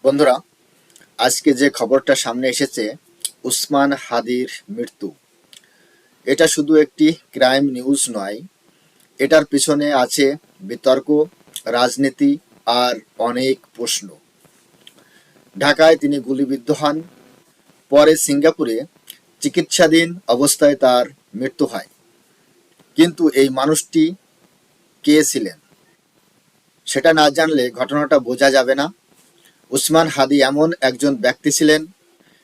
বন্ধুরা, আজকে যে খবরটা সামনে এসেছে, উসমান হাদির মৃত্যু, এটা শুধু একটি ক্রাইম নিউজ নয়। এটার পিছনে আছে বিতর্ক, রাজনীতি আর অনেক প্রশ্ন। ঢাকায় তিনি গুলিবিদ্ধ হন, পরে সিঙ্গাপুরে চিকিৎসাধীন অবস্থায় তার মৃত্যু হয়। কিন্তু এই মানুষটি কে ছিলেন সেটা না জানলে ঘটনাটা বোঝা যাবে না। উসমান হাদি এমন একজন ব্যক্তি ছিলেন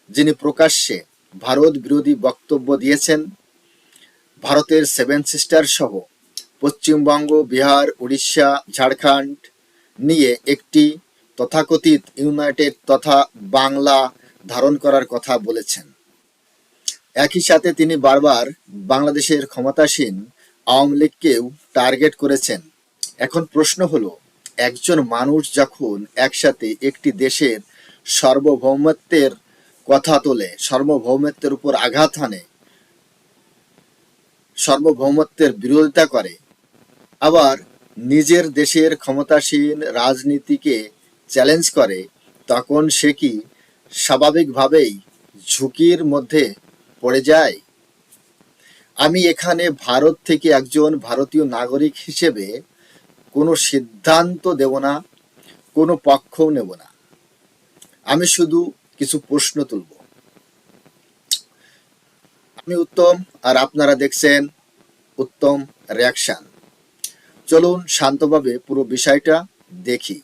যিনি প্রকাশ্যে ভারত বিরোধী বক্তব্য দিয়েছেন। ভারতের সেভেন সিস্টার সহ পশ্চিমবঙ্গ, বিহার, উড়িষ্যা, ঝাড়খণ্ড নিয়ে একটি তথাকথিত ইউনাইটেড তথা বাংলা ধারণ করার কথা বলেছেন। একই সাথে তিনি বারবার বাংলাদেশের ক্ষমতাসীন আওয়ামী লীগকেও টার্গেট করেছেন। এখন প্রশ্ন হলো, একজন মানুষ যখন একসাথে একটি দেশের সার্বভৌমত্বের কথা তোলে, সার্বভৌমত্বের উপর আঘাত হানে, সার্বভৌমত্বের বিরোধিতা করে, আবার নিজের দেশের ক্ষমতাসীন রাজনীতিকে চ্যালেঞ্জ করে, তখন সে কি স্বাভাবিকভাবেই ঝুঁকির মধ্যে পড়ে যায়? আমি এখানে ভারত থেকে একজন ভারতীয় নাগরিক হিসেবে কোনো সিদ্ধান্ত দেব না, কোনো পক্ষও নেব না। আমি শুধু কিছু প্রশ্ন তুলব। আমি উত্তম, আর আপনারা দেখছেন উত্তম রিয়াকশন। চলুন শান্তভাবে পুরো বিষয়টা দেখি।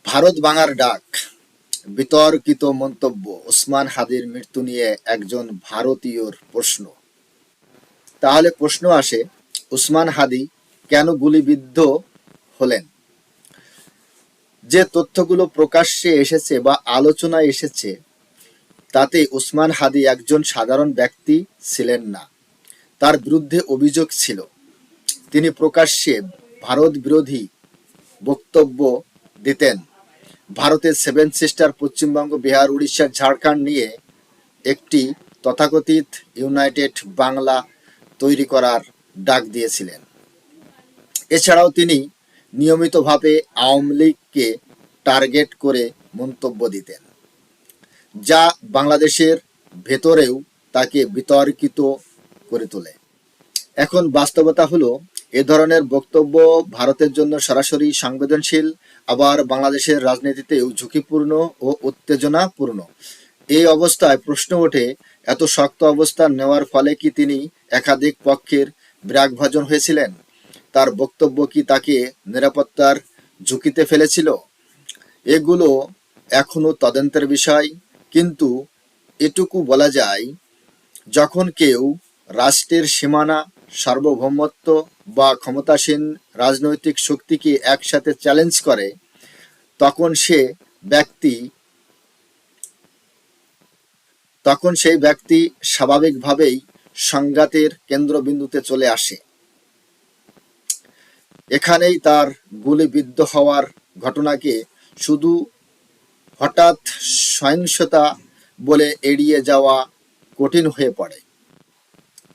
ভারত ভাঙার ডাক, বিতর্কিত মন্তব্য, ওসমান হাদির মৃত্যু নিয়ে একজন ভারতীয়র প্রশ্ন। তাহলে প্রশ্ন আসে, ওসমান হাদি কেন গুলিবিদ্ধ হলেন? যে তথ্যগুলো প্রকাশ্যে এসেছে বা আলোচনায় এসেছে, তাতে ওসমান হাদি একজন সাধারণ ব্যক্তি ছিলেন না। তার বিরুদ্ধে অভিযোগ ছিল তিনি প্রকাশ্যে ভারত বিরোধী বক্তব্য দিতেন। ভারতের সেভেন সিস্টার পশ্চিমবঙ্গ, বিহার, উড়িষ্যা, ঝাড়খণ্ড নিয়ে একটি তথাকথিত ইউনাইটেড বাংলা তৈরি করার ডাক দিয়েছিলেন। এছাড়াও তিনি নিয়মিতভাবে আওয়ামী লীগকে টার্গেট করে মন্তব্য দিতেন, যা বাংলাদেশের ভেতরেও তাকে বিতর্কিত করে তোলে। এখন বাস্তবতা হলো, এ ধরনের বক্তব্য ভারতের জন্য সরাসরি সংবেদনশীল, আবার বাংলাদেশের রাজনীতিতেও ঝুঁকিপূর্ণ ও উত্তেজনাপূর্ণ। এই অবস্থায় প্রশ্ন ওঠে, এত শক্ত অবস্থান নেওয়ার ফলে কি তিনি একাধিক পক্ষের বিরাগভাজন হয়েছিলেন? তার বক্তব্য কি তাকে নিরাপত্তার ঝুঁকিতে ফেলেছিল? এগুলো এখনো তদন্তের বিষয়। কিন্তু এটুকু বলা যায়, যখন কেউ রাষ্ট্রের সীমানা, সার্বভৌমত্ব বা ক্ষমতাসীন রাজনৈতিক শক্তিকে একসাথে চ্যালেঞ্জ করে, তখন ব্যক্তি সেই ব্যক্তি স্বাভাবিকভাবেই সংঘাতের কেন্দ্রবিন্দুতে চলে আসে। এখানেই তার গুলিবিদ্ধ হওয়ার ঘটনাকে শুধু হঠাৎ সহিংসতা বলে এড়িয়ে যাওয়া কঠিন হয়ে পড়ে।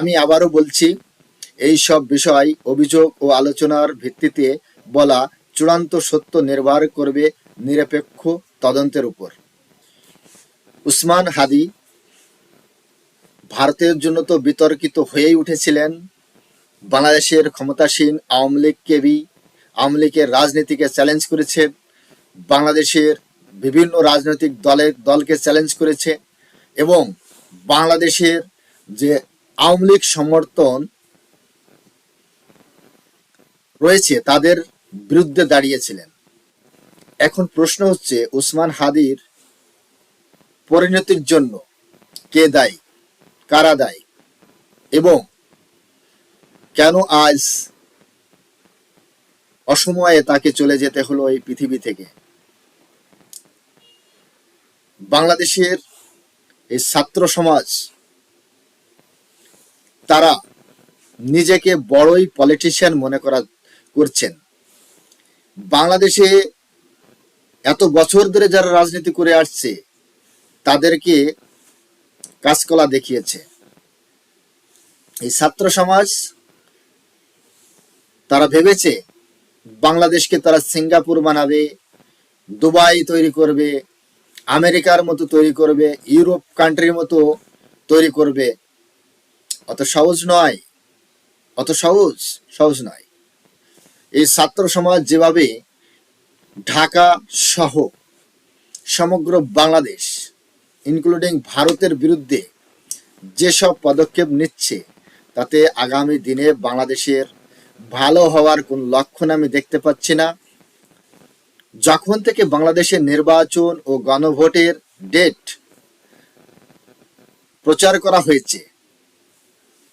আমি আবারও বলছি, এই সব বিষয় অভিযোগ ও আলোচনার ভিত্তিতে বলা, চূড়ান্ত সত্য নির্ভর করবে নিরপেক্ষ তদন্তের উপর। উসমান হাদি ভারতের জন্য তো বিতর্কিত হয়েই উঠেছিলেন। বাংলাদেশের ক্ষমতাসীন আওয়ামী লীগের রাজনীতিকে চ্যালেঞ্জ করেছে, বাংলাদেশের বিভিন্ন রাজনৈতিক দলকে চ্যালেঞ্জ করেছে, এবং বাংলাদেশের যে আওয়ামী লীগ সমর্থন রয়েছে তাদের বিরুদ্ধে দাঁড়িয়েছিলেন। এখন প্রশ্ন হচ্ছে, উসমান হাদির পরিণতির জন্য কে দায়ী, কারা দায়ী, এবং কেন আজ অসময়ে তাকে চলে যেতে হলো এই পৃথিবী থেকে? বাংলাদেশের এই ছাত্র সমাজ, তারা নিজেকে বড়ই পলিটিশিয়ান মনে করছেন। বাংলাদেশে এত বছর ধরে যারা রাজনীতি করে আসছে তাদেরকে কাজকলা দেখিয়েছে। এই ছাত্র সমাজ তারা ভেবেছে বাংলাদেশকে তারা সিঙ্গাপুর বানাবে, দুবাই তৈরি করবে, আমেরিকার মতো তৈরি করবে, ইউরোপ কান্ট্রির মতো তৈরি করবে। অত সহজ নয়, অত সহজ নয়। এই ছাত্র সমাজ যেভাবে ঢাকা সহ সমগ্র বাংলাদেশ ইনক্লুডিং ভারতের বিরুদ্ধে যেসব পদক্ষেপ নিচ্ছে, তাতে আগামী দিনে বাংলাদেশের ভালো হওয়ার কোন লক্ষণ আমি দেখতে পাচ্ছি না। যখন থেকে বাংলাদেশের নির্বাচন ও গণভোটের ডেট প্রচার করা হয়েছে,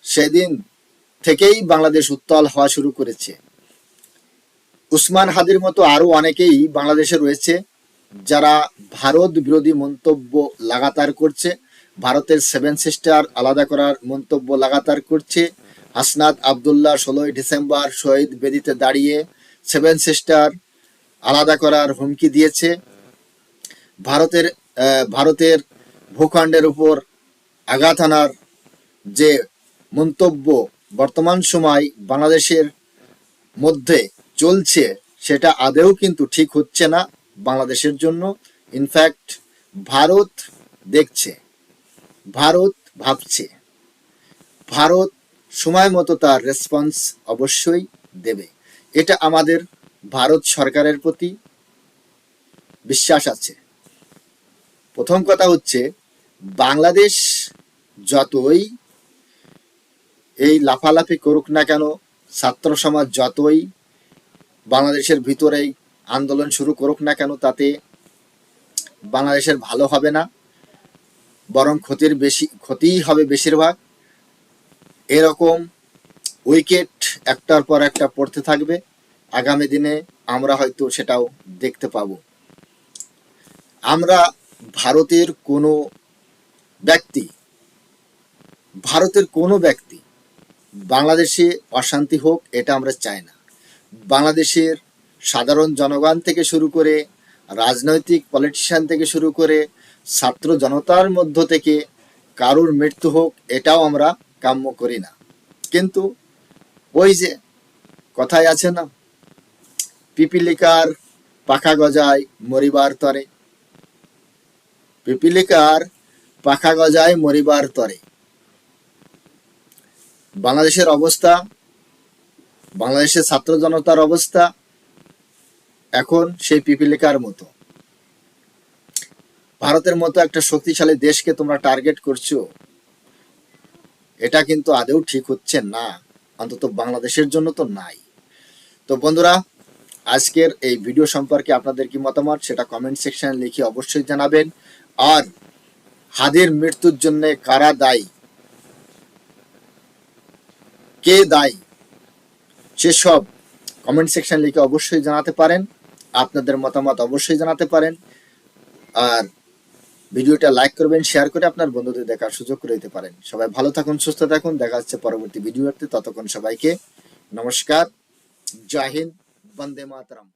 সেদিন থেকেই বাংলাদেশ উত্তাল হওয়া শুরু করেছে। উসমান হাদির মতো আরো অনেকেই বাংলাদেশে রয়েছে যারা ভারত বিরোধী মন্তব্য লাগাতার করছে, ভারতের 7 সিস্টার আলাদা করার মন্তব্য লাগাতার করছে। হাসনাত আবদুল্লাহ 16 ডিসেম্বর শহীদ বেদিতে দাঁড়িয়ে 7 সিস্টার আলাদা করার হুমকি দিয়েছে। ভারতের ভূখণ্ডের উপর আঘাত আনার যে মন্তব্য বর্তমান সময় বাংলাদেশের মধ্যে চলছে, সেটা আদেও কিন্তু ঠিক হচ্ছে না বাংলাদেশের জন্য। ইনফ্যাক্ট ভারত দেখছে, ভারত ভাবছে, ভারত সময় মতো তার রেসপন্স অবশ্যই দেবে। এটা আমাদের ভারত সরকারের প্রতি বিশ্বাস আছে। প্রথম কথা হচ্ছে, বাংলাদেশ যতই এই লাফালাফি করুক না কেন, ছাত্র সমাজ যতই বাংলাদেশের ভিতরেই আন্দোলন শুরু করুক না কেন, তাতে বাংলাদেশের ভালো হবে না, বরং ক্ষতিই হবে বেশিরভাগ। এরকম উইকেট একটার পর একটা পড়তে থাকবে। আগামী দিনে আমরা হয়তো সেটাও দেখতে পাব। আমরা ভারতের কোনো ব্যক্তি বাংলাদেশে অশান্তি হোক, এটা আমরা চাই না। বাংলাদেশের সাধারণ জনগণ থেকে শুরু করে, রাজনৈতিক পলিটিশিয়ান থেকে শুরু করে, ছাত্র জনতার মধ্য থেকে কারোর মৃত্যু হোক, এটাও আমরা কাম্য করি না। কিন্তু ওই যে কথায় আছে না, পিপিলিকার পাখা গজায় মরিবার তরে, পিপিলিকার পাখা গজায় মরিবার তরে। বাংলাদেশের অবস্থা, বাংলাদেশের ছাত্র জনতার অবস্থা এখন সেই পিপিলিকার মতো। ভারতের মতো একটা শক্তিশালী দেশকে তোমরা টার্গেট করছো, এটা কিন্তু আদৌ ঠিক হচ্ছে না, অন্তত বাংলাদেশের জন্য তো নাই। তো বন্ধুরা, আজকের এই ভিডিও সম্পর্কে আপনাদের কি মতামত সেটা কমেন্ট সেকশনে লিখে অবশ্যই জানাবেন। আর হাদির মৃত্যুর জন্য কারা দায়ী, কে দায়ী, সেসব কমেন্ট সেকশন লিখে অবশ্যই জানাতে পারেন। আপনাদের মতামত অবশ্যই জানাতে পারেন। আর ভিডিওটা লাইক করবেন, শেয়ার করে আপনার বন্ধুদের দেখার সুযোগ করে দিতে পারেন। সবাই ভালো থাকুন, সুস্থ থাকুন, দেখা হচ্ছে পরবর্তী ভিডিওতে। ততক্ষণ সবাইকে নমস্কার, জয় হিন্দ, বন্দে মাতরম।